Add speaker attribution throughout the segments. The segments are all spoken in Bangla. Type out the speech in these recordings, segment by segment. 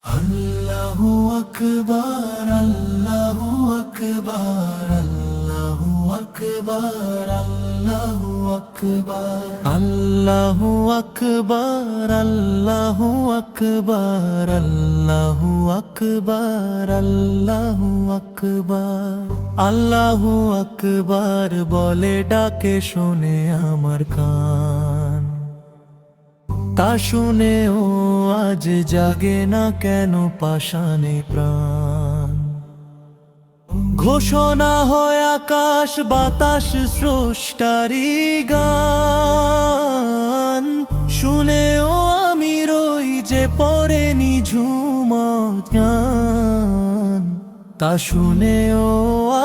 Speaker 1: আল্লাহু আকবার, আল্লাহু আকবার, আল্লাহু আকবার, আল্লাহু আকবার, আল্লাহু আকবার, আল্লাহু আকবার, আল্লাহু আকবার, আল্লাহু আকবার, আল্লাহু আকবার বলে ডাকে শোনে আমার কান। তা শুনেও আজ জাগে না কেন পাষাণে প্রাণ? ঘোষণা হয় আকাশ বাতাস স্রষ্টারি গান, শুনেও আমি রই যে পরে নিঝুম জ্ঞান। তা শুনেও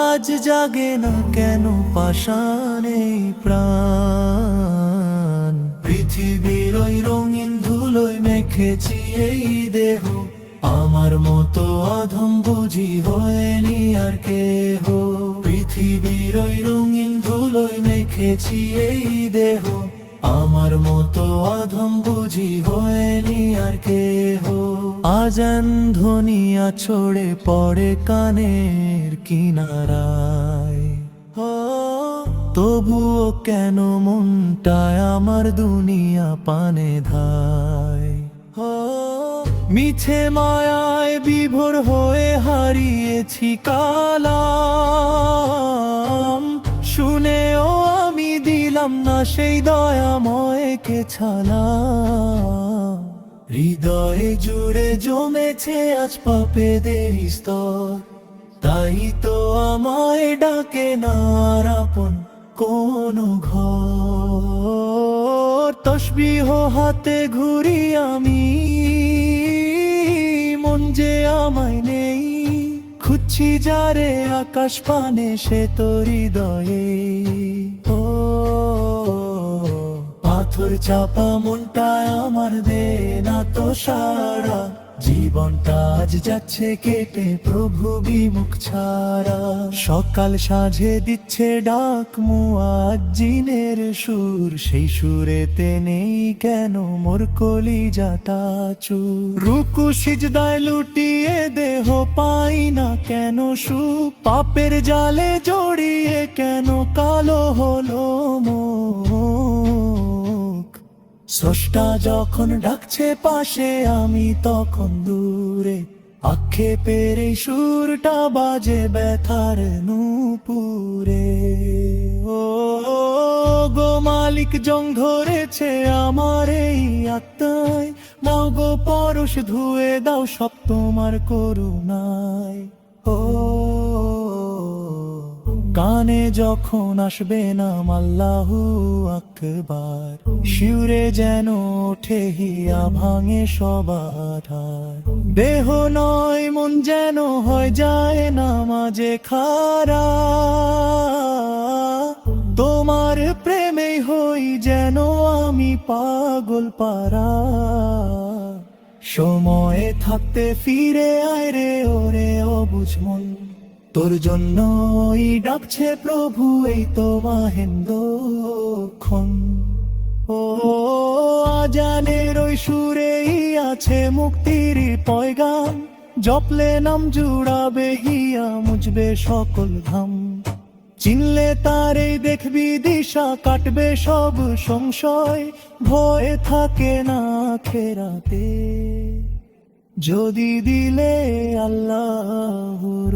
Speaker 1: আজ জাগে না কেন পাষাণে প্রাণ? পৃথিবীর ওই রঙিন ধুলোয় মেখেছি এই দেহ, আমার মতো অধম বুঝি হয়নি আর কেহ। পৃথিবীর ওই রঙিন ধুলোয় মেখেছি এই দেহ, আমার মতো অধম বুঝি হয়নি আর কেহ। আজান ধ্বনি আছড়ে পড়ে কানের কিনারায়, তবুও কেন মনটায় আমার দুনিয়া পানে ধায়। মিছে মায়ায় বিভোর হয়ে হারিয়েছি কালাম, শুনেও আমি দিলাম না সেই দয়াময়কে ছালা। হৃদয়ে জুড়ে জমেছে আজ পাপেদের স্তর, তাই তো আমায় ডাকে না আর আপন কোনো ঘর। তসবিহ হাতে ঘুরি আমি, মন যে আমায় নেই, খুঁজছি যারে আকাশ পানে সে তো হৃদয়ে। ও পাথর চাপা মনটায় আমার দে না তো সারা, জীবনটা আজ যাচ্ছে কেটে প্রভু বিমুখ ছাড়া। সকাল সাঁঝে দিচ্ছে ডাক মুয়াজ্জিনের সুর, সেই সুরেতে নেই কেন মোর কলিজাটা চুর। রুকু সিজদায় লুটিয়ে দেহ পাই না কেন সুখ, পাপের জালে জড়িয়ে কেন কালো হলো মুখ। স্রষ্টা যখন ডাকছে পাশে আমি তখন দূরে, আক্ষেপের এই সুরটা বাজে ব্যথার নূপুরে। ও গো মালিক জং ধরেছে আমার এই আত্মায়, নাও গো পরশ ধুয়ে দাও সব তোমার করুণায়। ও কানে যখন আসবে নাম আল্লাহু আকবার, শিউরে যেন ওঠে হিয়া ভাঙে সবার হাড়। দেহ নয় মন যেন হয় যায় নামাজে খাড়া, তোমার প্রেমে হই যেন আমি পাগল পারা। সময়ে থাকতে ফিরে আয় রে ওরে অবুঝ মন, তোর জন্যই ডাকছে প্রভু এই তো মাহেন্দ্রক্ষণ। ও আজানের ওই সুরেই আছে মুক্তির পয়গাম, জপলে নাম জুড়াবে হিয়া মুজবে সকল ঘাম। চিনলে তারেই দেখবি দিশা কাটবে সব সংশয়, ভয় থাকে না খেরাতে যদি দিলে আল্লাহর